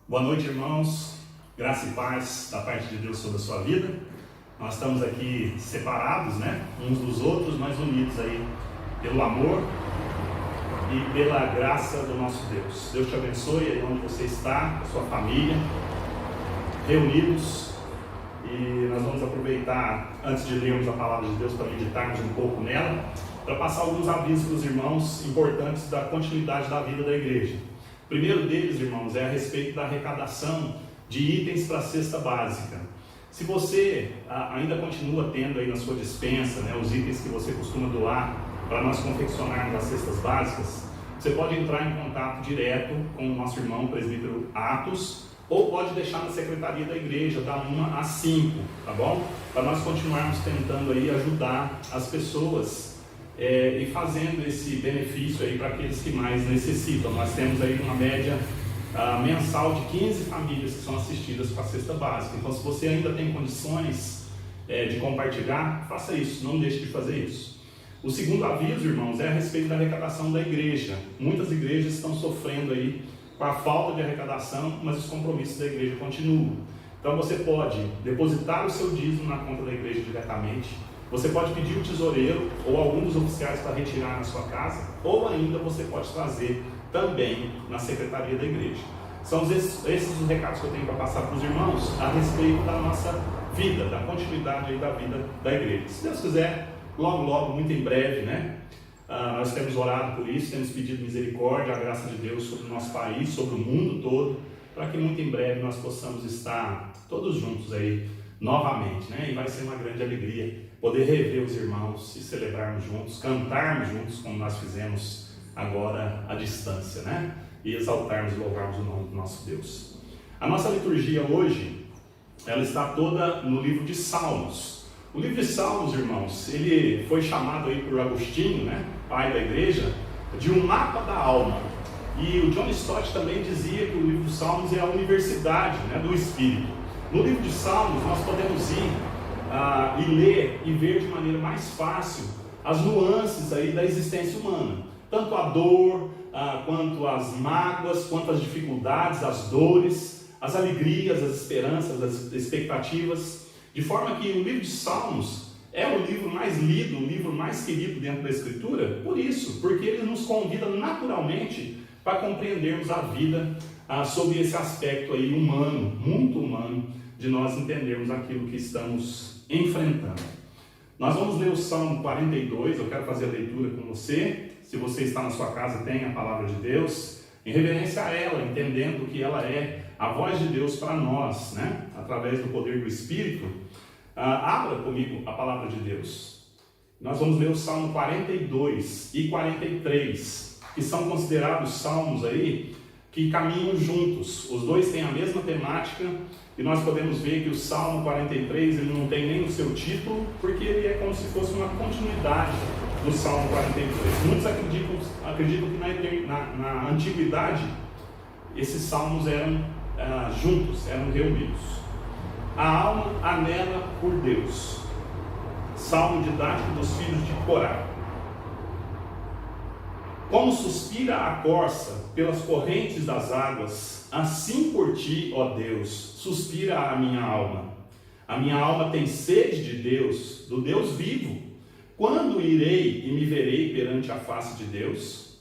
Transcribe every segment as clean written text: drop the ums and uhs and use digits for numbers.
Boa noite, irmãos. Graça e paz da parte de Deus sobre a sua vida. Nós estamos aqui separados, uns dos outros, mas unidos aí pelo amor e pela graça do nosso Deus. Deus te abençoe aí onde você está, a sua família, reunidos. E nós vamos aproveitar, antes de lermos a palavra de Deus, para meditarmos um pouco nela, para passar alguns avisos para os irmãos importantes da continuidade da vida da igreja. O primeiro deles, irmãos, é a respeito da arrecadação de itens para a cesta básica. Se você ainda continua tendo aí na sua despensa, os itens que você costuma doar para nós confeccionarmos as cestas básicas, você pode entrar em contato direto com o nosso irmão presbítero Atos, ou pode deixar na secretaria da igreja, da 1 às 5, tá bom? Para nós continuarmos tentando aí ajudar as pessoas e fazendo esse benefício aí para aqueles que mais necessitam. Nós temos aí uma média mensal de 15 famílias que são assistidas com a cesta básica. Então, se você ainda tem condições de compartilhar, faça isso, não deixe de fazer isso. O segundo aviso, irmãos, é a respeito da arrecadação da igreja. Muitas igrejas estão sofrendo aí com a falta de arrecadação, mas os compromissos da igreja continuam. Então, você pode depositar o seu dízimo na conta da igreja diretamente. Você pode pedir o tesoureiro ou algum dos oficiais para retirar na sua casa, ou ainda você pode trazer também na secretaria da igreja. São esses os recados que eu tenho para passar para os irmãos a respeito da nossa vida, da continuidade aí da vida da igreja. Se Deus quiser, logo, muito em breve, nós temos orado por isso, temos pedido misericórdia, a graça de Deus sobre o nosso país, sobre o mundo todo, para que muito em breve nós possamos estar todos juntos aí novamente, E vai ser uma grande alegria poder rever os irmãos e celebrarmos juntos, cantarmos juntos, como nós fizemos agora à distância, E exaltarmos e louvarmos o nome do nosso Deus. A nossa liturgia hoje, ela está toda no livro de Salmos. O livro de Salmos, irmãos, ele foi chamado aí por Agostinho, pai da igreja, de um mapa da alma. E o John Stott também dizia que o livro de Salmos é a universidade, do Espírito. No livro de Salmos, nós podemos ir e ler e ver de maneira mais fácil as nuances aí da existência humana. Tanto a dor, quanto as mágoas, quanto as dificuldades, as dores, as alegrias, as esperanças, as expectativas. De forma que o livro de Salmos é o livro mais lido, o livro mais querido dentro da Escritura, por isso, porque ele nos convida naturalmente para compreendermos a vida sob esse aspecto aí humano, muito humano, de nós entendermos aquilo que estamos enfrentando. Nós vamos ler o Salmo 42, eu quero fazer a leitura com você. Se você está na sua casa, tem a palavra de Deus, em reverência a ela, entendendo que ela é a voz de Deus para nós, através do poder do Espírito. Abra comigo a palavra de Deus. Nós vamos ler o Salmo 42 e 43, que são considerados salmos aí que caminham juntos. Os dois têm a mesma temática. E nós podemos ver que o Salmo 43 ele não tem nem o seu título, porque ele é como se fosse uma continuidade do Salmo 42. Muitos acreditam que na antiguidade esses salmos eram juntos, eram reunidos. A alma anela por Deus. Salmo didático dos filhos de Corá. Como suspira a corça pelas correntes das águas, assim por ti, ó Deus, suspira a minha alma. A minha alma tem sede de Deus, do Deus vivo. Quando irei e me verei perante a face de Deus?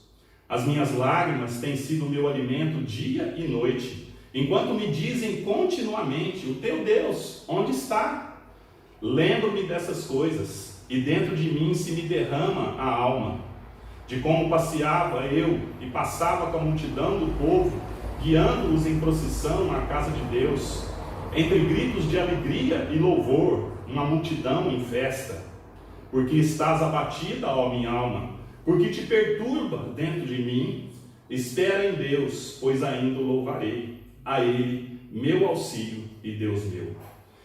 As minhas lágrimas têm sido o meu alimento dia e noite, enquanto me dizem continuamente, o teu Deus, onde está? Lembro-me dessas coisas, e dentro de mim se me derrama a alma. De como passeava eu e passava com a multidão do povo, guiando-os em procissão à casa de Deus, entre gritos de alegria e louvor, uma multidão em festa. Porque estás abatida, ó minha alma, porque te perturba dentro de mim. Espera em Deus, pois ainda o louvarei, a Ele, meu auxílio e Deus meu.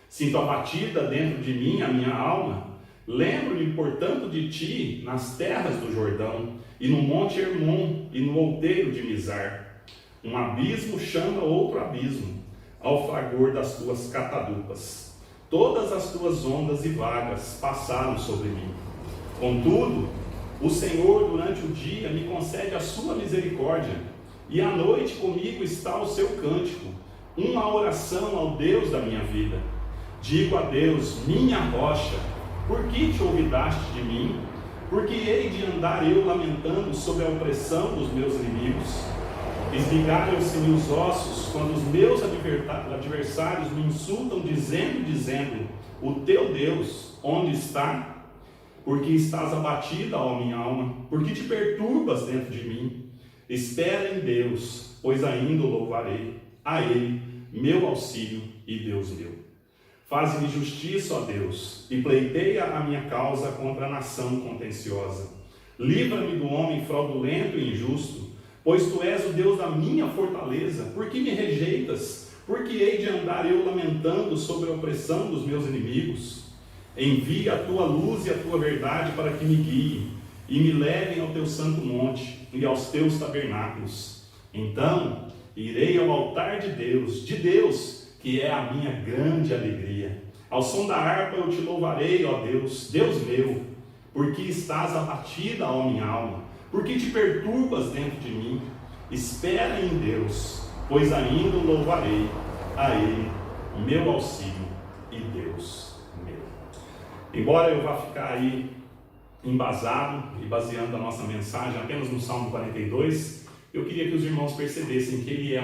Sinto abatida dentro de mim a minha alma. Lembro-me, portanto, de ti nas terras do Jordão, e no monte Hermon, e no outeiro de Mizar. Um abismo chama outro abismo, ao fragor das tuas catadupas. Todas as tuas ondas e vagas passaram sobre mim. Contudo, o Senhor durante o dia me concede a sua misericórdia, e à noite comigo está o seu cântico. uma oração ao Deus da minha vida. Digo a Deus, minha rocha, por que te olvidaste de mim? Porque hei de andar eu lamentando sobre a opressão dos meus inimigos? Esmigalham-se-me os ossos quando os meus adversários me insultam, dizendo, o teu Deus, onde está? Porque estás abatida, ó minha alma, porque te perturbas dentro de mim. Espera em Deus, pois ainda o louvarei, a Ele, meu auxílio e Deus meu. Faze-me justiça, ó Deus, e pleiteia a minha causa contra a nação contenciosa. Livra-me do homem fraudulento e injusto, pois tu és o Deus da minha fortaleza. Por que me rejeitas? Porque hei de andar eu lamentando sobre a opressão dos meus inimigos? Envia a tua luz e a tua verdade para que me guiem, e me levem ao teu santo monte e aos teus tabernáculos. Então irei ao altar de Deus, que é a minha grande alegria. Ao som da harpa eu te louvarei, ó Deus, Deus meu, porque estás abatida, ó minha alma, porque te perturbas dentro de mim. Espera em Deus, pois ainda o louvarei, a Ele, meu auxílio e Deus meu. Embora eu vá ficar aí embasado e baseando a nossa mensagem apenas no Salmo 42, eu queria que os irmãos percebessem que ele é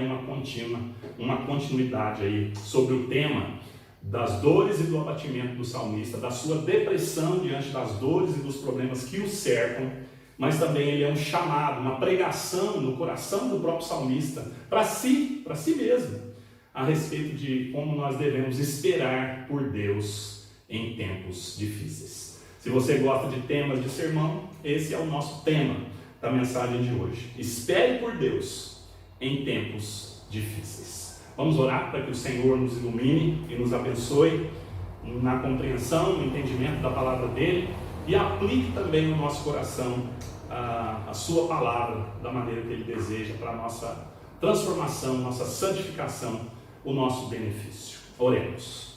uma continuidade aí sobre o tema das dores e do abatimento do salmista, da sua depressão diante das dores e dos problemas que o cercam, mas também ele é um chamado, uma pregação no coração do próprio salmista, para si mesmo, a respeito de como nós devemos esperar por Deus em tempos difíceis. Se você gosta de temas de sermão, esse é o nosso tema da mensagem de hoje. Espere por Deus em tempos difíceis. Vamos orar para que o Senhor nos ilumine e nos abençoe na compreensão, no entendimento da palavra dele e aplique também no nosso coração a sua palavra da maneira que ele deseja para a nossa transformação, nossa santificação, o nosso benefício. Oremos.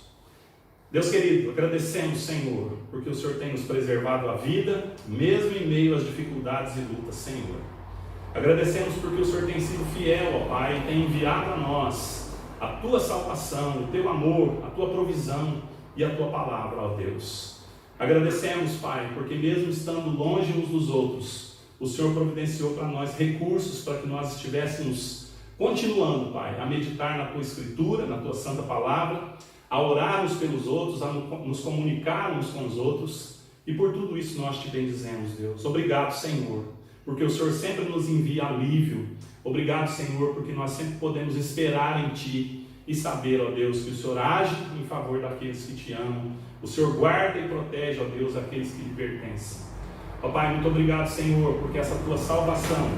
Deus querido, agradecemos, Senhor, porque o Senhor tem nos preservado a vida, mesmo em meio às dificuldades e lutas, Senhor. Agradecemos porque o Senhor tem sido fiel, ó Pai, e tem enviado a nós a Tua salvação, o Teu amor, a Tua provisão e a Tua palavra, ó Deus. Agradecemos, Pai, porque mesmo estando longe uns dos outros, o Senhor providenciou para nós recursos para que nós estivéssemos continuando, Pai, a meditar na Tua Escritura, na Tua Santa Palavra, a orarmos pelos outros, a nos comunicarmos com os outros, e por tudo isso nós te bendizemos, Deus. Obrigado, Senhor, porque o Senhor sempre nos envia alívio. Obrigado, Senhor, porque nós sempre podemos esperar em Ti e saber, ó Deus, que o Senhor age em favor daqueles que Te amam. O Senhor guarda e protege, ó Deus, aqueles que lhe pertencem. Ó Pai, muito obrigado, Senhor, porque essa Tua salvação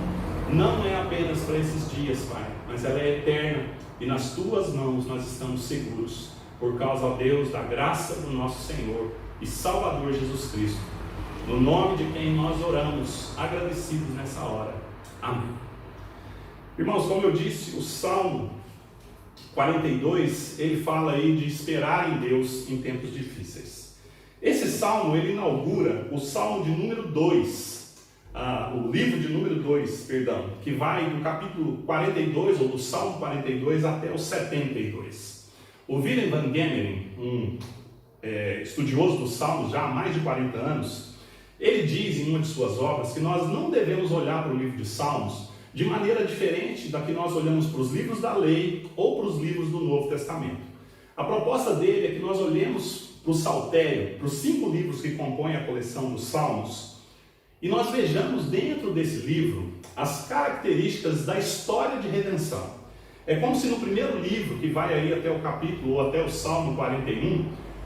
não é apenas para esses dias, Pai, mas ela é eterna, e nas Tuas mãos nós estamos seguros. Por causa, ó Deus, da graça do nosso Senhor e Salvador Jesus Cristo, no nome de quem nós oramos, agradecidos nessa hora. Amém. Irmãos, como eu disse, o Salmo 42, ele fala aí de esperar em Deus em tempos difíceis. Esse Salmo, ele inaugura o Salmo de número 2, o livro de número 2, perdão, que vai do capítulo 42, ou do Salmo 42 até o 72. O Willem van Gemeren, um estudioso dos Salmos já há mais de 40 anos, ele diz em uma de suas obras que nós não devemos olhar para o livro de Salmos de maneira diferente da que nós olhamos para os livros da lei ou para os livros do Novo Testamento. A proposta dele é que nós olhemos para o Saltério, para os 5 livros que compõem a coleção dos Salmos, e nós vejamos dentro desse livro as características da história de redenção. É como se no primeiro livro, que vai aí até o capítulo ou até o Salmo 41,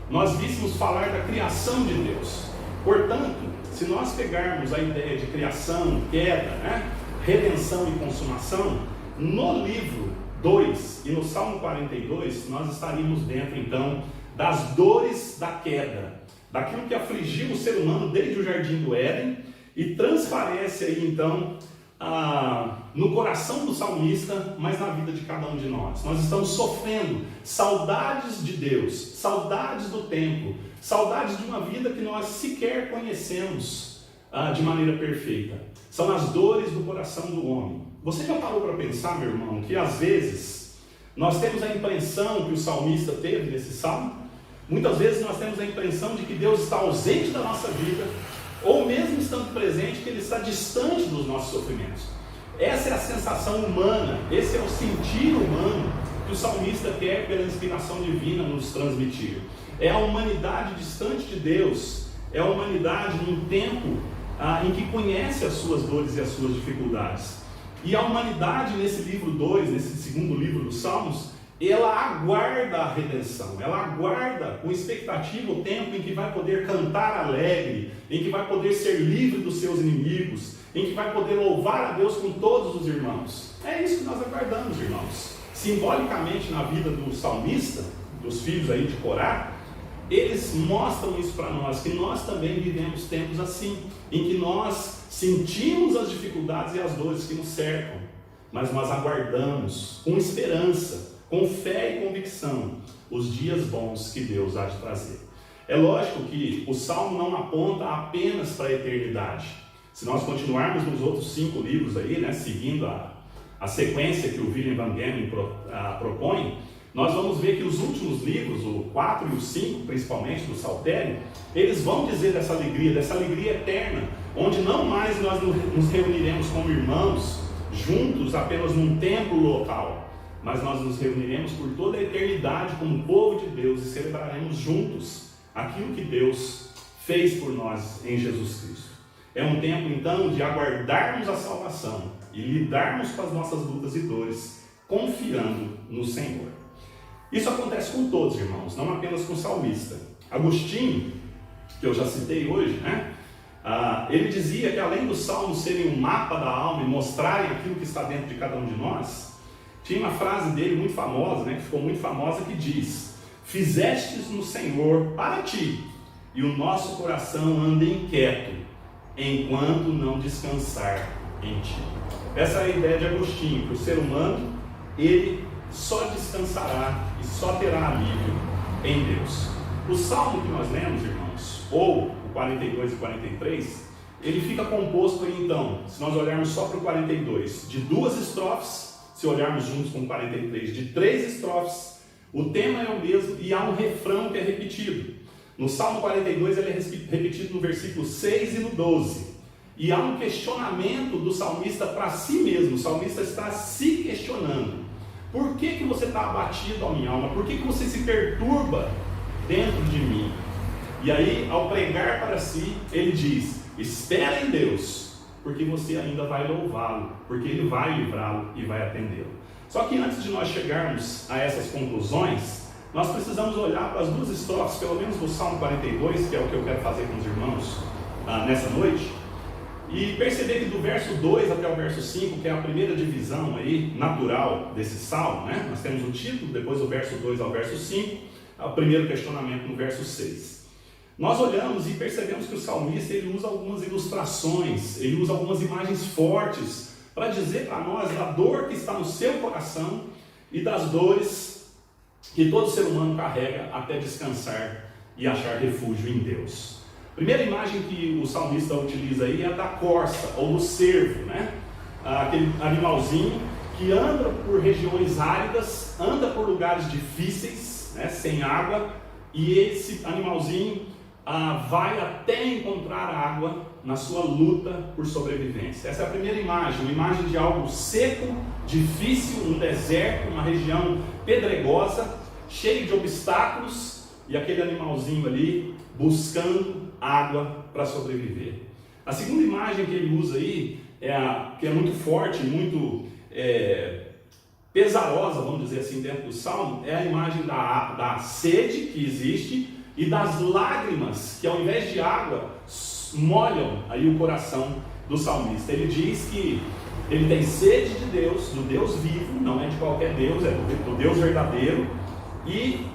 nós víssemos falar da criação de Deus. Portanto, se nós pegarmos a ideia de criação, queda, redenção e consumação, no livro 2 e no Salmo 42, nós estaríamos dentro então das dores da queda, daquilo que afligiu o ser humano desde o Jardim do Éden e transparece aí então no coração do salmista, mas na vida de cada um de nós. Nós estamos sofrendo saudades de Deus, saudades do tempo, saudades de uma vida que nós sequer conhecemos de maneira perfeita. São as dores do coração do homem. Você já parou para pensar, meu irmão, que às vezes Nós temos a impressão que o salmista teve nesse salmo. Muitas vezes nós temos a impressão de que Deus está ausente da nossa vida, ou mesmo estando presente, que Ele está distante dos nossos sofrimentos. Essa é a sensação humana, esse é o sentir humano que o salmista quer, pela inspiração divina, nos transmitir. É a humanidade distante de Deus, é a humanidade num tempo em que conhece as suas dores e as suas dificuldades. E a humanidade nesse livro 2, nesse segundo livro dos Salmos, ela aguarda a redenção, ela aguarda com expectativa o tempo em que vai poder cantar alegre, em que vai poder ser livre dos seus inimigos, em que vai poder louvar a Deus com todos os irmãos. É isso que nós aguardamos, irmãos. Simbolicamente, na vida do salmista, dos filhos aí de Corá, eles mostram isso para nós, que nós também vivemos tempos assim, em que nós sentimos as dificuldades e as dores que nos cercam, mas nós aguardamos com esperança, com fé e convicção, os dias bons que Deus há de trazer. É lógico que o Salmo não aponta apenas para a eternidade. Se nós continuarmos nos outros 5 livros aí, né, seguindo a sequência que o William Van Gemmen propõe, nós vamos ver que os últimos livros, o 4 e o 5, principalmente do Saltério, eles vão dizer dessa alegria eterna, onde não mais nós nos reuniremos como irmãos, juntos apenas num templo local, mas nós nos reuniremos por toda a eternidade como povo de Deus e celebraremos juntos aquilo que Deus fez por nós em Jesus Cristo. É um tempo então de aguardarmos a salvação e lidarmos com as nossas lutas e dores, confiando no Senhor. Isso acontece com todos, irmãos, não apenas com o salmista. Agostinho, que eu já citei hoje, né? Ele dizia que além dos salmos serem um mapa da alma e mostrarem aquilo que está dentro de cada um de nós, tinha uma frase dele muito famosa, né, que ficou muito famosa, que diz: fizestes no Senhor para ti, e o nosso coração anda inquieto, enquanto não descansar em ti. Essa é a ideia de Agostinho, que o ser humano, ele só descansará e só terá alívio em Deus. O salmo que nós lemos, irmãos, ou o 42 e 43, ele fica composto aí então, se nós olharmos só para o 42, de 2 estrofes, se olharmos juntos com o 43, de 3 estrofes, o tema é o mesmo e há um refrão que é repetido. No Salmo 42 ele é repetido no versículo 6 e no 12. E há um questionamento do salmista para si mesmo. O salmista está se questionando. Por que você está abatido, ó minha alma? Por que você se perturba dentro de mim? E aí, ao pregar para si, ele diz: espera em Deus, porque você ainda vai louvá-lo, porque Ele vai livrá-lo e vai atendê-lo. Só que antes de nós chegarmos a essas conclusões, nós precisamos olhar para as 2 estrofes, pelo menos do Salmo 42, que é o que eu quero fazer com os irmãos nessa noite, e perceber que do verso 2 até o verso 5, que é a primeira divisão aí, natural desse Salmo, né? Nós temos o título, depois do verso 2 ao verso 5, o primeiro questionamento no verso 6. Nós olhamos e percebemos que o salmista ele usa algumas ilustrações, ele usa algumas imagens fortes para dizer para nós da dor que está no seu coração e das dores que todo ser humano carrega até descansar e achar refúgio em Deus. A primeira imagem que o salmista utiliza aí é a da corça ou do cervo, né? Aquele animalzinho que anda por regiões áridas, anda por lugares difíceis, né? Sem água, e esse animalzinho vai até encontrar água na sua luta por sobrevivência. Essa é a primeira imagem, uma imagem de algo seco, difícil, um deserto, uma região pedregosa, cheio de obstáculos, e aquele animalzinho ali buscando água para sobreviver. A segunda imagem que ele usa aí, que é muito forte, muito pesarosa, vamos dizer assim, dentro do Salmo, é a imagem da sede que existe e das lágrimas que, ao invés de água, molham aí o coração do salmista. Ele diz que ele tem sede de Deus, do Deus vivo, não é de qualquer Deus, é do Deus verdadeiro, e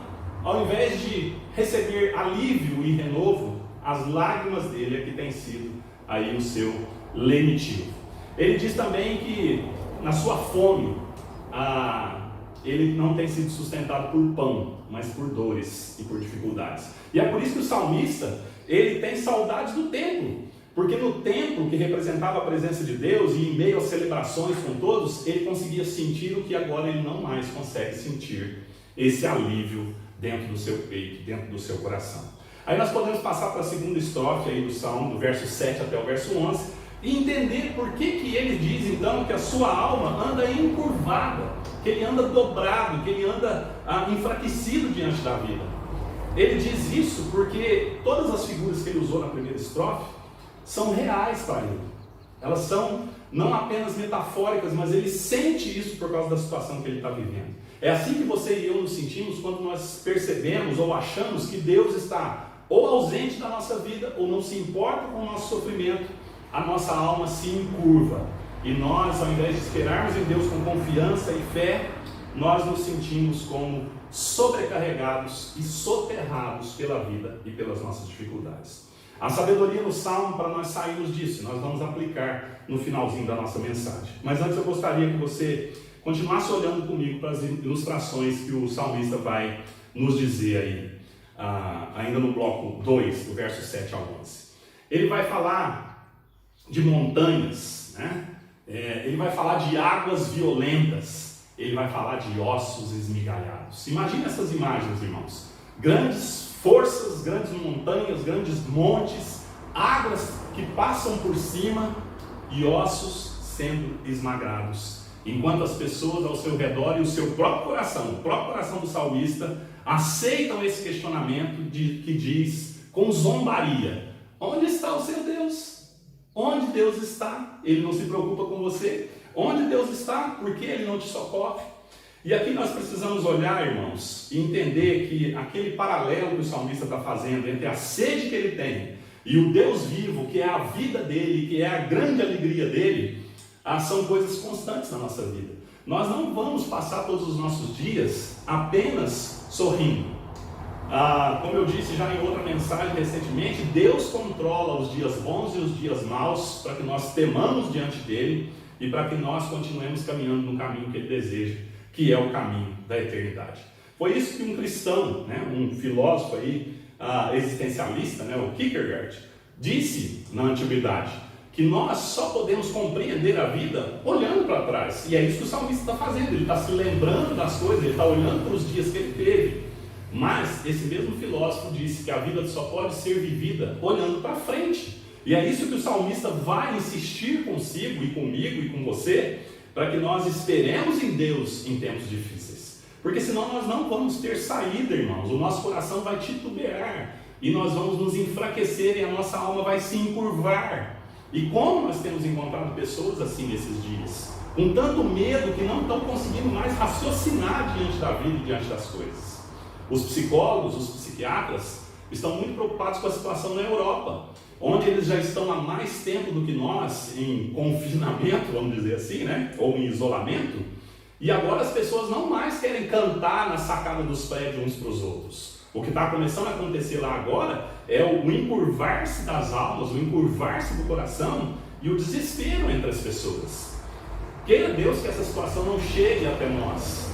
ao invés de receber alívio e renovo, as lágrimas dele é que tem sido aí o seu lenitivo. Ele diz também que na sua fome, ele não tem sido sustentado por pão, mas por dores e por dificuldades. E é por isso que o salmista, ele tem saudades do templo, Porque no templo, que representava a presença de Deus, e em meio às celebrações com todos, ele conseguia sentir o que agora ele não mais consegue sentir, esse alívio dentro do seu peito, dentro do seu coração. Aí nós podemos passar para a segunda estrofe aí do Salmo, do verso 7 até o verso 11, e entender por que ele diz então que a sua alma anda encurvada, que ele anda dobrado, que ele anda enfraquecido diante da vida. Ele diz isso porque todas as figuras que ele usou na primeira estrofe são reais para ele. Elas são não apenas metafóricas, mas ele sente isso por causa da situação que ele está vivendo. É assim que você e eu nos sentimos quando nós percebemos ou achamos que Deus está ou ausente da nossa vida, ou não se importa com o nosso sofrimento. A nossa alma se encurva. E nós, ao invés de esperarmos em Deus com confiança e fé, nós nos sentimos como sobrecarregados e soterrados pela vida e pelas nossas dificuldades. A sabedoria no Salmo para nós sairmos disso, nós vamos aplicar no finalzinho da nossa mensagem. Mas antes eu gostaria que você continuasse olhando comigo para as ilustrações que o salmista vai nos dizer aí, ainda no bloco 2, do verso 7 ao 11. Ele vai falar de montanhas, né? Ele vai falar de águas violentas, ele vai falar de ossos esmigalhados. Imagine essas imagens, irmãos. Grandes forças, grandes montanhas, grandes montes, águas que passam por cima e ossos sendo esmagados. Enquanto as pessoas ao seu redor e o seu próprio coração do salmista, aceitam esse questionamento que diz com zombaria: onde está o seu Deus? Onde Deus está? Ele não se preocupa com você. Onde Deus está? Por que Ele não te socorre? E aqui nós precisamos olhar, irmãos, e entender que aquele paralelo que o salmista está fazendo entre a sede que ele tem e o Deus vivo, que é a vida dele, que é a grande alegria dele, são coisas constantes na nossa vida. Nós não vamos passar todos os nossos dias apenas sorrindo. Como eu disse já em outra mensagem recentemente, Deus controla os dias bons e os dias maus para que nós temamos diante dele e para que nós continuemos caminhando no caminho que ele deseja, que é o caminho da eternidade. Foi isso que um cristão, um filósofo aí, existencialista, o Kierkegaard, disse na antiguidade, que nós só podemos compreender a vida olhando para trás. E é isso que o salmista está fazendo, ele está se lembrando das coisas, ele está olhando para os dias que ele teve. Mas esse mesmo filósofo disse que a vida só pode ser vivida olhando para frente. E é isso que o salmista vai insistir consigo e comigo e com você, para que nós esperemos em Deus em tempos difíceis. Porque senão nós não vamos ter saída, irmãos. O nosso coração vai titubear e nós vamos nos enfraquecer e a nossa alma vai se encurvar. E como nós temos encontrado pessoas assim nesses dias, com tanto medo que não estão conseguindo mais raciocinar diante da vida e diante das coisas. Os psicólogos, os psiquiatras estão muito preocupados com a situação na Europa, onde eles já estão há mais tempo do que nós em confinamento, vamos dizer assim, ou em isolamento, e agora as pessoas não mais querem cantar na sacada dos prédios uns para os outros. O que está começando a acontecer lá agora é o encurvar-se das almas, o encurvar-se do coração e o desespero entre as pessoas. Queira Deus que essa situação não chegue até nós.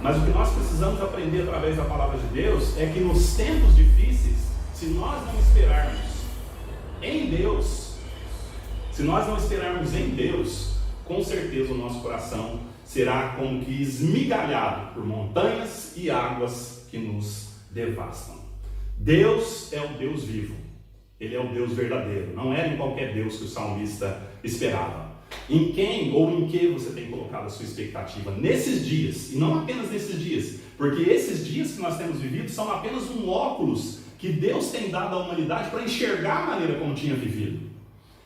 Mas o que nós precisamos aprender através da palavra de Deus é que nos tempos difíceis, se nós não esperarmos em Deus, com certeza o nosso coração será como que esmigalhado por montanhas e águas que nos devastam. Deus é o Deus vivo, Ele é o Deus verdadeiro, não era em qualquer Deus que o salmista esperava. Em quem ou em que você tem colocado a sua expectativa nesses dias, e não apenas nesses dias, porque esses dias que nós temos vivido são apenas um óculos que Deus tem dado à humanidade para enxergar a maneira como tinha vivido.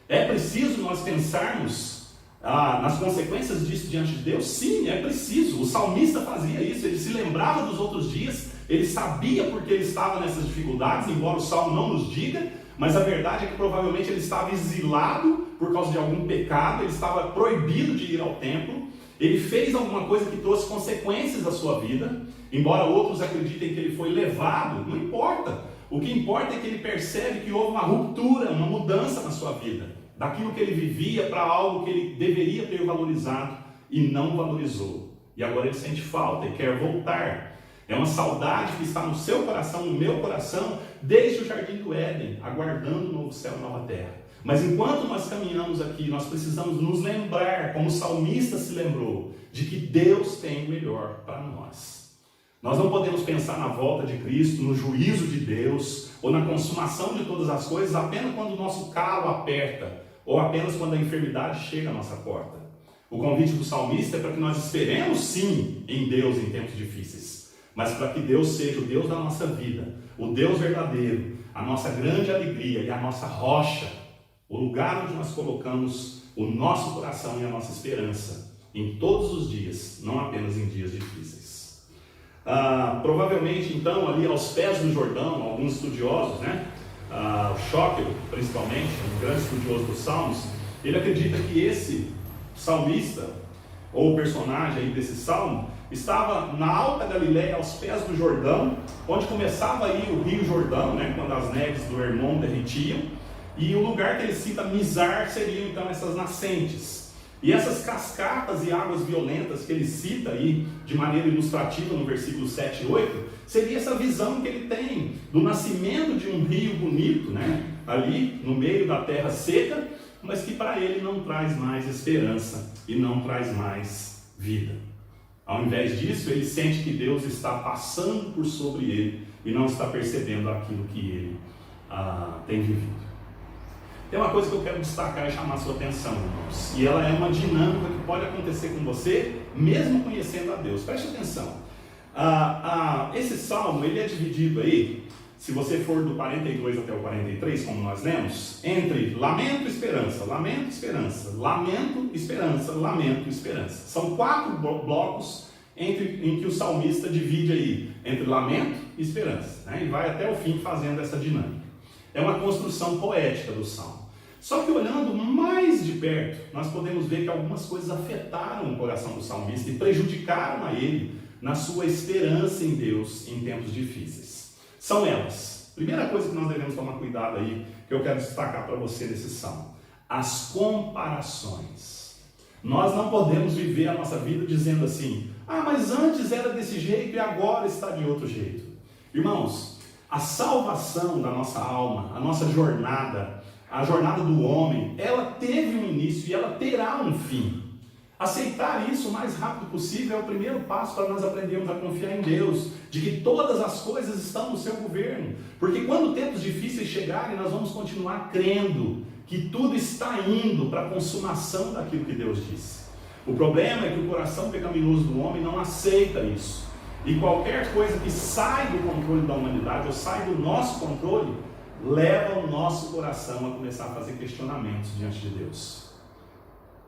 É preciso nós pensarmos nas consequências disso diante de Deus? Sim, é preciso. O salmista fazia isso, ele se lembrava dos outros dias, ele sabia porque ele estava nessas dificuldades, embora o salmo não nos diga, mas a verdade é que provavelmente ele estava exilado por causa de algum pecado, ele estava proibido de ir ao templo, ele fez alguma coisa que trouxe consequências à sua vida, embora outros acreditem que ele foi levado, não importa. O que importa é que ele percebe que houve uma ruptura, uma mudança na sua vida, daquilo que ele vivia para algo que ele deveria ter valorizado e não valorizou. E agora ele sente falta e quer voltar. É uma saudade que está no seu coração, no meu coração, desde o Jardim do Éden, aguardando o novo céu e nova terra. Mas enquanto nós caminhamos aqui, nós precisamos nos lembrar, como o salmista se lembrou, de que Deus tem o melhor para nós. Nós não podemos pensar na volta de Cristo, no juízo de Deus, ou na consumação de todas as coisas, apenas quando o nosso calo aperta, ou apenas quando a enfermidade chega à nossa porta. O convite do salmista é para que nós esperemos sim em Deus em tempos difíceis, mas para que Deus seja o Deus da nossa vida, o Deus verdadeiro, a nossa grande alegria e a nossa rocha, o lugar onde nós colocamos o nosso coração e a nossa esperança em todos os dias, não apenas em dias difíceis. Provavelmente então ali aos pés do Jordão, alguns estudiosos, o Schockel principalmente, um grande estudioso dos Salmos, ele acredita que esse salmista, ou personagem aí desse salmo, estava na Alta Galileia, aos pés do Jordão, onde começava aí o Rio Jordão, quando as neves do Hermon derretiam, e o lugar que ele cita, Mizar, seriam então essas nascentes. E essas cascatas e águas violentas que ele cita aí, de maneira ilustrativa no versículo 7 e 8, seria essa visão que ele tem do nascimento de um rio bonito, ali no meio da terra seca, mas que para ele não traz mais esperança e não traz mais vida. Ao invés disso, ele sente que Deus está passando por sobre ele e não está percebendo aquilo que ele tem vivido. Tem uma coisa que eu quero destacar e chamar a sua atenção, irmãos, e ela é uma dinâmica que pode acontecer com você, mesmo conhecendo a Deus. Preste atenção. Esse salmo, ele é dividido aí, se você for do 42 até o 43, como nós lemos, entre lamento e esperança, lamento e esperança, lamento e esperança, lamento e esperança. São 4 blocos em que o salmista divide aí, entre lamento e esperança, e vai até o fim fazendo essa dinâmica. É uma construção poética do salmo. Só que olhando mais de perto, nós podemos ver que algumas coisas afetaram o coração do salmista e prejudicaram a ele na sua esperança em Deus em tempos difíceis. São elas. Primeira coisa que nós devemos tomar cuidado aí, que eu quero destacar para você nesse salmo: as comparações. Nós não podemos viver a nossa vida dizendo assim: mas antes era desse jeito e agora está de outro jeito. Irmãos, a salvação da nossa alma, a nossa jornada, a jornada do homem, ela teve um início e ela terá um fim. Aceitar isso o mais rápido possível é o primeiro passo para nós aprendermos a confiar em Deus, de que todas as coisas estão no seu governo. Porque quando tempos difíceis chegarem, nós vamos continuar crendo que tudo está indo para a consumação daquilo que Deus disse. O problema é que o coração pecaminoso do homem não aceita isso. E qualquer coisa que sai do controle da humanidade, ou sai do nosso controle, leva o nosso coração a começar a fazer questionamentos diante de Deus.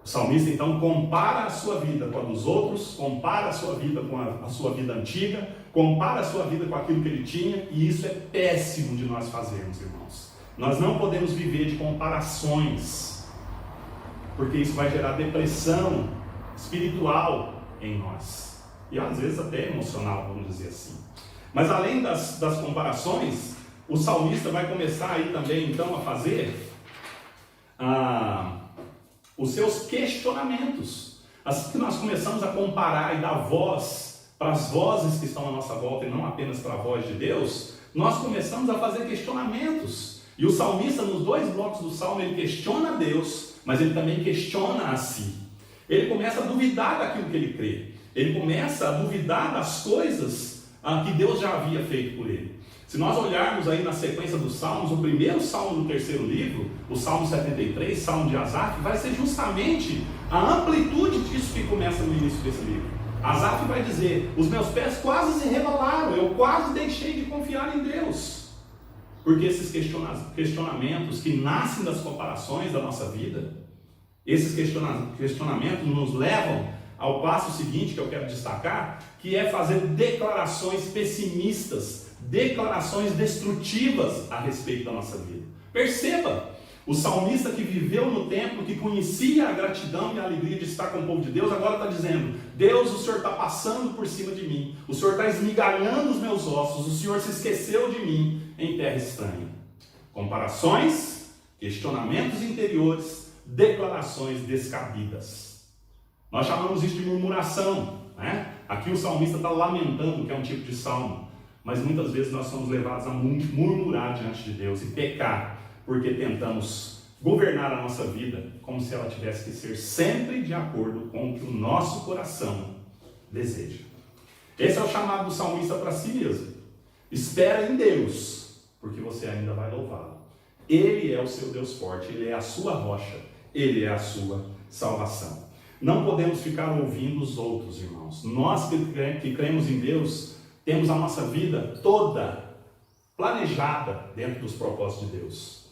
O salmista então compara a sua vida com a dos outros, compara a sua vida com a sua vida antiga, compara a sua vida com aquilo que ele tinha, e isso é péssimo de nós fazermos, irmãos. Nós não podemos viver de comparações, porque isso vai gerar depressão espiritual em nós. E às vezes até emocional, vamos dizer assim. Mas além das comparações, o salmista vai começar aí também então a fazer os seus questionamentos. Assim que nós começamos a comparar e dar voz para as vozes que estão à nossa volta e não apenas para a voz de Deus, nós começamos a fazer questionamentos. E o salmista, nos 2 blocos do salmo, ele questiona a Deus, mas ele também questiona a si. Ele começa a duvidar daquilo que ele crê. Ele começa a duvidar das coisas que Deus já havia feito por ele. Se nós olharmos aí na sequência dos salmos, o primeiro salmo do 3º livro, o salmo 73, salmo de Asaf, vai ser justamente a amplitude disso que começa no início desse livro. Asaf vai dizer: os meus pés quase se rebalaram, eu quase deixei de confiar em Deus. Porque esses questionamentos que nascem das comparações da nossa vida, esses questionamentos nos levam ao passo seguinte que eu quero destacar, que é fazer declarações pessimistas, declarações destrutivas a respeito da nossa vida. Perceba, o salmista que viveu no templo, que conhecia a gratidão e a alegria de estar com o povo de Deus, agora está dizendo: Deus, o Senhor está passando por cima de mim, o Senhor está esmigalhando os meus ossos, o Senhor se esqueceu de mim em terra estranha. Comparações, questionamentos interiores, declarações descabidas. Nós chamamos isso de murmuração, Aqui o salmista está lamentando, que é um tipo de salmo, mas muitas vezes nós somos levados a murmurar diante de Deus e pecar, porque tentamos governar a nossa vida como se ela tivesse que ser sempre de acordo com o que o nosso coração deseja. Esse é o chamado do salmista para si mesmo. Espera em Deus, porque você ainda vai louvá-lo. Ele é o seu Deus forte, Ele é a sua rocha, Ele é a sua salvação. Não podemos ficar ouvindo os outros, irmãos. Nós que cremos em Deus, temos a nossa vida toda planejada dentro dos propósitos de Deus.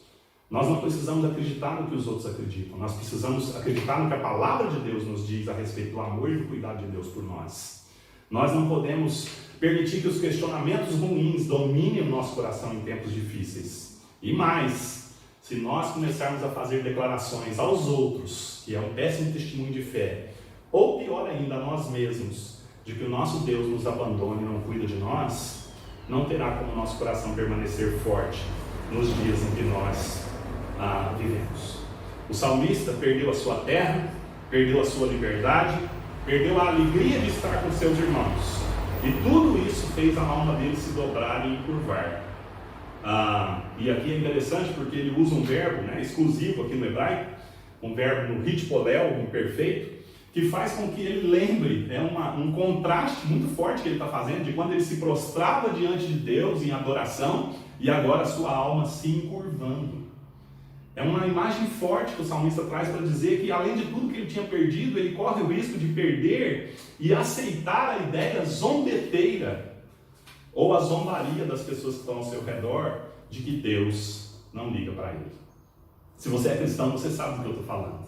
Nós não precisamos acreditar no que os outros acreditam. Nós precisamos acreditar no que a palavra de Deus nos diz a respeito do amor e do cuidado de Deus por nós. Nós não podemos permitir que os questionamentos ruins dominem o nosso coração em tempos difíceis. E mais, se nós começarmos a fazer declarações aos outros, que é um péssimo testemunho de fé, ou pior ainda, a nós mesmos, de que o nosso Deus nos abandona e não cuida de nós, não terá como o nosso coração permanecer forte nos dias em que nós vivemos. O salmista perdeu a sua terra, perdeu a sua liberdade, perdeu a alegria de estar com seus irmãos. E tudo isso fez a alma dele se dobrar e encurvar. E aqui é interessante porque ele usa um verbo exclusivo aqui no hebraico, um verbo no hitpolel, imperfeito, que faz com que ele lembre, um contraste muito forte que ele está fazendo, de quando ele se prostrava diante de Deus em adoração, e agora a sua alma se encurvando. É uma imagem forte que o salmista traz para dizer que, além de tudo que ele tinha perdido, ele corre o risco de perder e aceitar a ideia zombeteira, ou a zombaria das pessoas que estão ao seu redor, de que Deus não liga para ele. Se você é cristão, você sabe do que eu estou falando.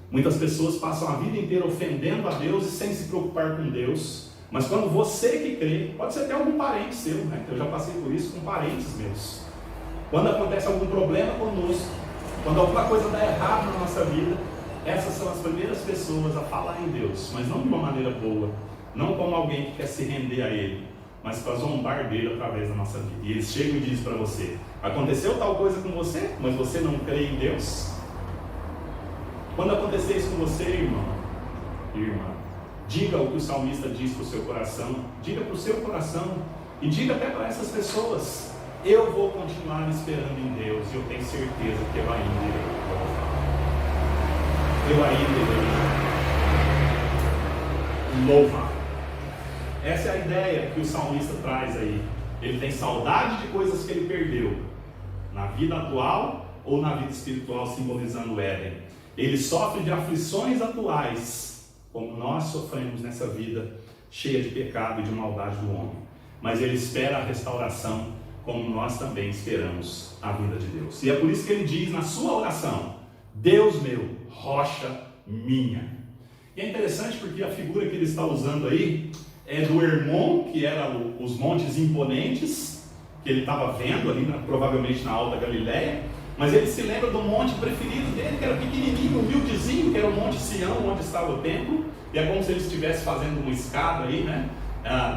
Muitas pessoas passam a vida inteira ofendendo a Deus e sem se preocupar com Deus. Mas quando você que crê, pode ser até algum parente seu, eu já passei por isso com parentes meus. Quando acontece algum problema conosco, quando alguma coisa dá errado na nossa vida, essas são as primeiras pessoas a falar em Deus, mas não de uma maneira boa, não como alguém que quer se render a Ele, mas para zombar dele através da nossa vida. E eles chegam e dizem para você: aconteceu tal coisa com você, mas você não crê em Deus? Quando acontecer isso com você, irmão e irmã, diga o que o salmista diz para o seu coração, diga para o seu coração e diga até para essas pessoas: eu vou continuar esperando em Deus e eu tenho certeza que eu ainda irei louvar. Eu ainda irei louvar. Essa é a ideia que o salmista traz aí. Ele tem saudade de coisas que ele perdeu, na vida atual ou na vida espiritual, simbolizando o Éden. Ele sofre de aflições atuais, como nós sofremos nessa vida cheia de pecado e de maldade do homem. Mas ele espera a restauração, como nós também esperamos a vinda de Deus. E é por isso que ele diz na sua oração: Deus meu, rocha minha. E é interessante porque a figura que ele está usando aí é do Hermon, que eram os montes imponentes, que ele estava vendo ali, provavelmente na Alta Galileia, mas ele se lembra do monte preferido dele, que era pequenininho, humildezinho, que era o Monte Sião, onde estava o templo, e é como se ele estivesse fazendo uma escada aí,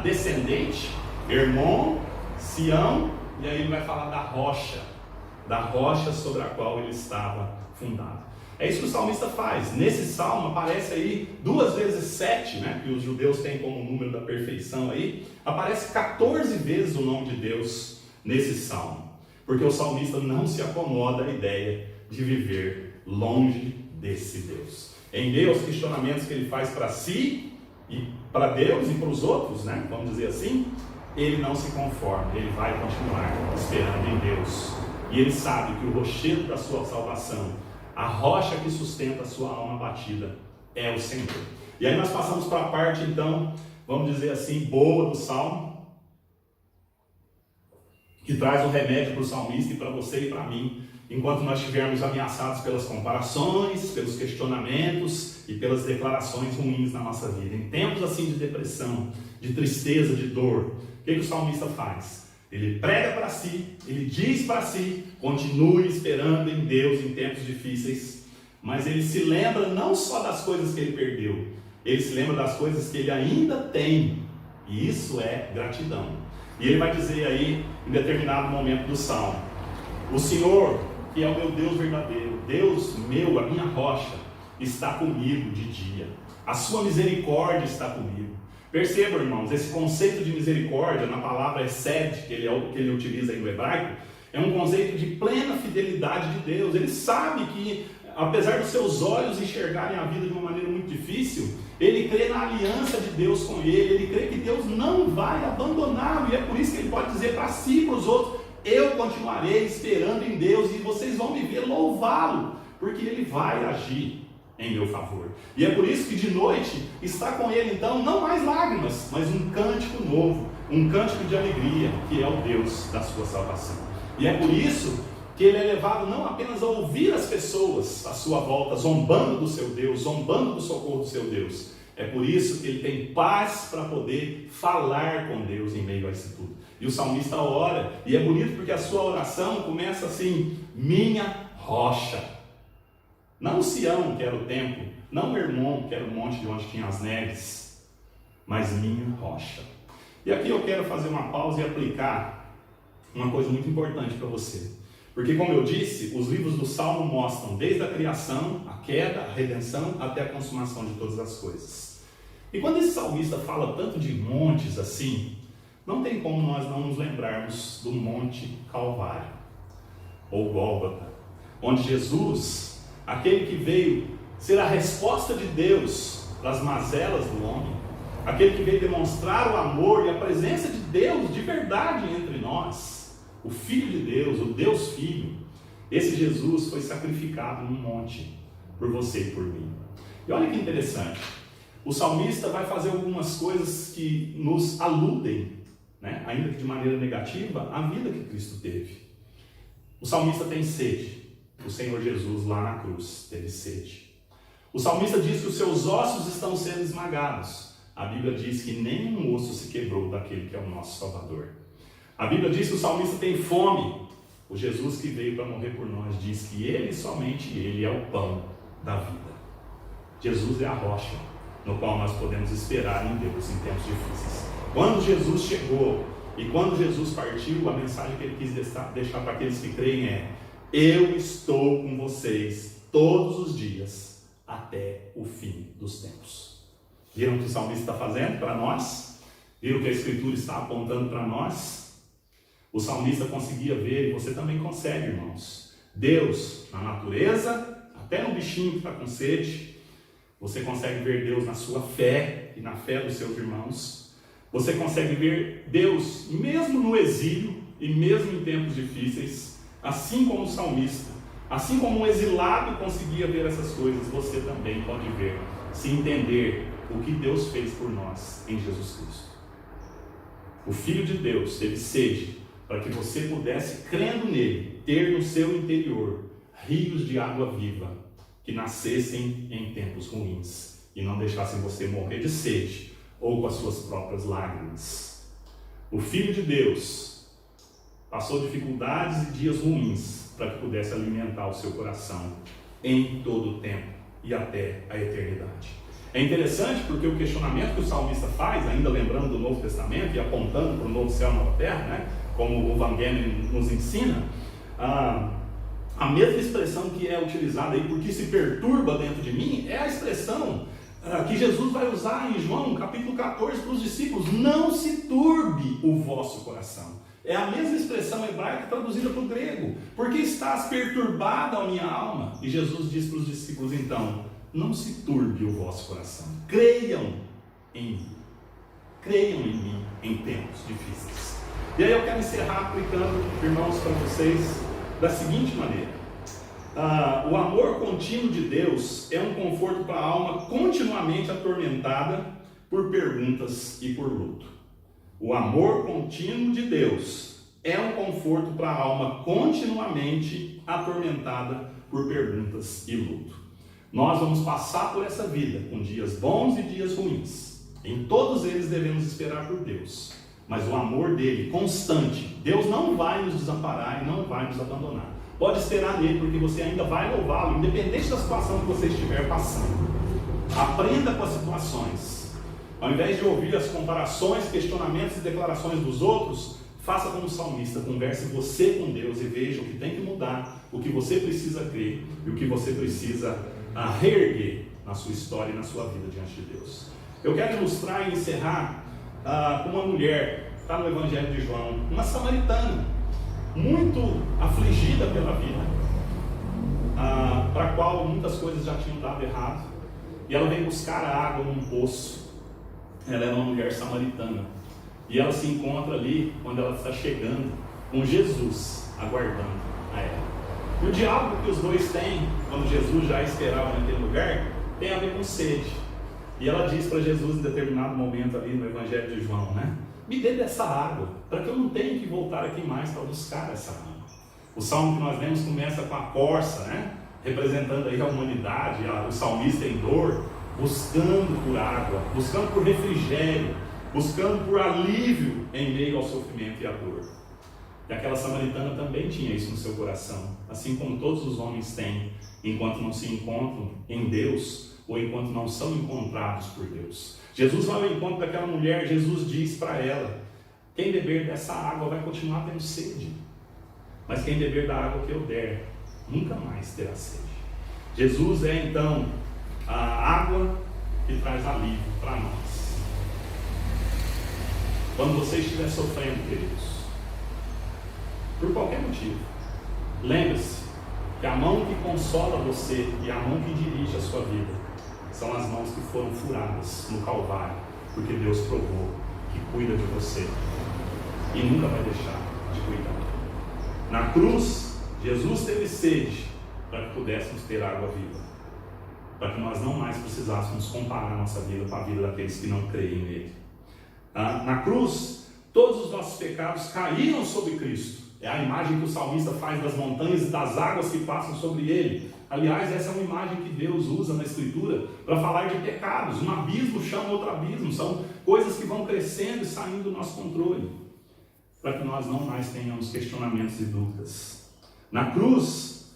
descendente, Hermon, Sião, e aí ele vai falar da rocha sobre a qual ele estava fundado. É isso que o salmista faz. Nesse salmo aparece aí 2 vezes 7, que os judeus têm como número da perfeição aí, aparece 14 vezes o nome de Deus nesse salmo, porque o salmista não se acomoda à ideia de viver longe desse Deus. Em meio aos questionamentos que ele faz para si, e para Deus e para os outros, vamos dizer assim, ele não se conforma, ele vai continuar esperando em Deus. E ele sabe que o rochedo da sua salvação, a rocha que sustenta a sua alma batida, é o Senhor. E aí nós passamos para a parte, então, vamos dizer assim, boa do salmo, que traz o remédio para o salmista e para você e para mim, enquanto nós estivermos ameaçados pelas comparações, pelos questionamentos e pelas declarações ruins na nossa vida. Em tempos assim de depressão, de tristeza, de dor, o que o salmista faz? Ele prega para si, ele diz para si: continue esperando em Deus em tempos difíceis, mas ele se lembra não só das coisas que ele perdeu, ele se lembra das coisas que ele ainda tem, e isso é gratidão. E ele vai dizer aí, em determinado momento do salmo: o Senhor, que é o meu Deus verdadeiro, Deus meu, a minha rocha, está comigo de dia, a sua misericórdia está comigo. Percebam, irmãos, esse conceito de misericórdia na palavra hesed, que ele utiliza aí no hebraico, É um conceito de plena fidelidade de Deus. Ele sabe que, apesar dos seus olhos enxergarem a vida de uma maneira muito difícil, ele crê na aliança de Deus com ele crê que Deus não vai abandoná-lo, e é por isso que ele pode dizer para si e para os outros: eu continuarei esperando em Deus, e vocês vão me ver louvá-lo, porque ele vai agir em meu favor. E é por isso que de noite está com ele, então, não mais lágrimas, mas um cântico novo, um cântico de alegria, que é o Deus da sua salvação. E é por isso que ele é levado não apenas a ouvir as pessoas à sua volta, zombando do seu Deus, zombando do socorro do seu Deus. É por isso que ele tem paz para poder falar com Deus em meio a isso tudo. E o salmista ora, e é bonito porque a sua oração começa assim: minha rocha. Não Sião, que era o templo, não Hermon, que era o monte de onde tinha as neves, mas minha rocha. E aqui eu quero fazer uma pausa e aplicar uma coisa muito importante para você. Porque, como eu disse, os livros do Salmo mostram desde a criação, a queda, a redenção, até a consumação de todas as coisas. E quando esse salmista fala tanto de montes assim, não tem como nós não nos lembrarmos do Monte Calvário, ou Gólgota, onde Jesus, aquele que veio ser a resposta de Deus para as mazelas do homem, aquele que veio demonstrar o amor e a presença de Deus de verdade entre nós, o Filho de Deus, o Deus Filho, esse Jesus foi sacrificado num monte por você e por mim. E olha que interessante, o salmista vai fazer algumas coisas que nos aludem, né, ainda que de maneira negativa, à vida que Cristo teve. O salmista tem sede. O Senhor Jesus lá na cruz teve sede. O salmista diz que os seus ossos estão sendo esmagados. A Bíblia diz que nenhum osso se quebrou daquele que é o nosso Salvador. A Bíblia diz que o salmista tem fome. O Jesus que veio para morrer por nós diz que ele, somente ele, é o pão da vida. Jesus é a rocha no qual nós podemos esperar em Deus em tempos difíceis. Quando Jesus chegou e quando Jesus partiu, a mensagem que ele quis deixar para aqueles que creem é: eu estou com vocês todos os dias até o fim dos tempos. Viram o que o salmista está fazendo para nós? Viram o que a Escritura está apontando para nós? O salmista conseguia ver, e você também consegue, irmãos, Deus na natureza, até no bichinho que está com sede. Você consegue ver Deus na sua fé e na fé dos seus irmãos. Você consegue ver Deus mesmo no exílio e mesmo em tempos difíceis, assim como o salmista, assim como um exilado conseguia ver essas coisas, você também pode ver, se entender o que Deus fez por nós em Jesus Cristo. O Filho de Deus teve sede para que você pudesse, crendo nele, ter no seu interior rios de água viva que nascessem em tempos ruins e não deixassem você morrer de sede ou com as suas próprias lágrimas. O Filho de Deus passou dificuldades e dias ruins para que pudesse alimentar o seu coração em todo o tempo e até a eternidade. É interessante porque o questionamento que o salmista faz, ainda lembrando do Novo Testamento e apontando para o novo céu e nova terra, né, como o Van Gemen nos ensina, a mesma expressão que é utilizada aí, porque se perturba dentro de mim, é a expressão que Jesus vai usar em João, capítulo 14, para os discípulos: não se turbe o vosso coração. É a mesma expressão hebraica traduzida para o grego: porque estás perturbada a minha alma. E Jesus diz para os discípulos então: não se turbe o vosso coração, creiam em mim. Creiam em mim em tempos difíceis. E aí eu quero encerrar aplicando, irmãos, para vocês da seguinte maneira: o amor contínuo de Deus é um conforto para a alma continuamente atormentada por perguntas e por luto. O amor contínuo de Deus é um conforto para a alma continuamente atormentada por perguntas e luto. Nós vamos passar por essa vida com dias bons e dias ruins. Em todos eles devemos esperar por Deus. Mas o amor dele, constante, Deus não vai nos desamparar e não vai nos abandonar. Pode esperar nele, porque você ainda vai louvá-lo, independente da situação que você estiver passando. Aprenda com as situações. Ao invés de ouvir as comparações, questionamentos e declarações dos outros, faça como o salmista, converse você com Deus e veja o que tem que mudar, o que você precisa crer e o que você precisa reerguer na sua história e na sua vida diante de Deus. Eu quero ilustrar e encerrar com uma mulher, está no Evangelho de João, uma samaritana. muito afligida pela vida, para a qual muitas coisas já tinham dado errado, e ela vem buscar a água num poço. Ela é uma mulher samaritana, e ela se encontra ali quando ela está chegando com Jesus, aguardando a ela. E o diálogo que os dois têm, quando Jesus já esperava naquele lugar, tem a ver com sede. E ela diz para Jesus em determinado momento ali no Evangelho de João, né? Me dê dessa água, para que eu não tenha que voltar aqui mais para buscar essa água. O salmo que nós lemos começa com a corça, né? Representando aí a humanidade, o salmista em dor, buscando por água, buscando por refrigério, buscando por alívio em meio ao sofrimento e à dor. E aquela samaritana também tinha isso no seu coração, assim como todos os homens têm, enquanto não se encontram em Deus, ou enquanto não são encontrados por Deus. Jesus vai ao encontro daquela mulher. Jesus diz para ela: quem beber dessa água vai continuar tendo sede, mas quem beber da água que eu der, nunca mais terá sede. Jesus é então a água que traz alívio para nós. Quando você estiver sofrendo, queridos, por qualquer motivo, lembre-se que a mão que consola você e a mão que dirige a sua vida são as mãos que foram furadas no Calvário, porque Deus provou que cuida de você e nunca vai deixar de cuidar. Na cruz, Jesus teve sede para que pudéssemos ter água viva, para que nós não mais precisássemos comparar a nossa vida com a vida daqueles que não creem nele. Na cruz, todos os nossos pecados caíram sobre Cristo. É a imagem que o salmista faz das montanhas e das águas que passam sobre ele. Aliás, essa é uma imagem que Deus usa na Escritura para falar de pecados. Um abismo chama outro abismo. São coisas que vão crescendo e saindo do nosso controle, para que nós não mais tenhamos questionamentos e dúvidas. Na cruz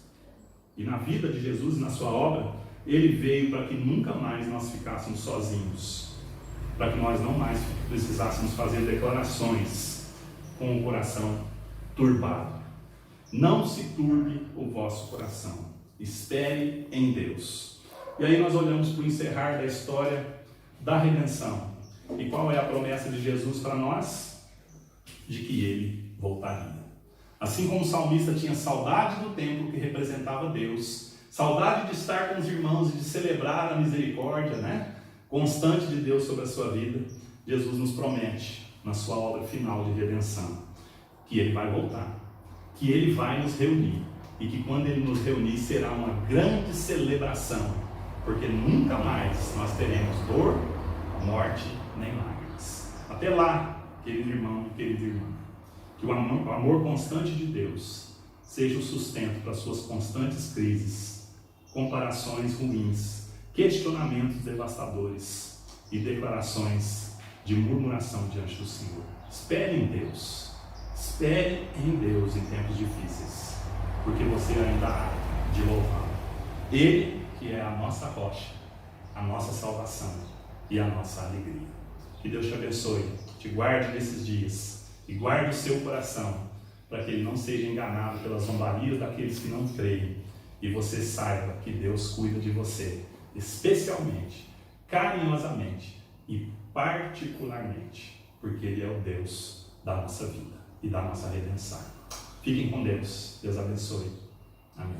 e na vida de Jesus e na sua obra, ele veio para que nunca mais nós ficássemos sozinhos, para que nós não mais precisássemos fazer declarações com o coração turbado. Não se turbe o vosso coração, espere em Deus. E aí nós olhamos para o encerrar da história da redenção. E qual é a promessa de Jesus para nós? De que ele voltaria. Assim como o salmista tinha saudade do templo que representava Deus, saudade de estar com os irmãos e de celebrar a misericórdia, né, constante de Deus sobre a sua vida, Jesus nos promete, na sua obra final de redenção, que ele vai voltar, que ele vai nos reunir, e que quando ele nos reunir será uma grande celebração, porque nunca mais nós teremos dor, morte nem lágrimas. Até lá, querido irmão e querida irmã, que o amor constante de Deus seja o sustento para suas constantes crises, comparações ruins, questionamentos devastadores e declarações de murmuração diante do Senhor. Espere em Deus. Espere em Deus em tempos difíceis, porque você ainda há de louvá-lo. Ele que é a nossa rocha, a nossa salvação e a nossa alegria. Que Deus te abençoe, te guarde nesses dias e guarde o seu coração, para que ele não seja enganado pelas zombarias daqueles que não creem, e você saiba que Deus cuida de você, especialmente, carinhosamente e particularmente, porque ele é o Deus da nossa vida e da nossa redenção. Fiquem com Deus. Deus abençoe. Amém.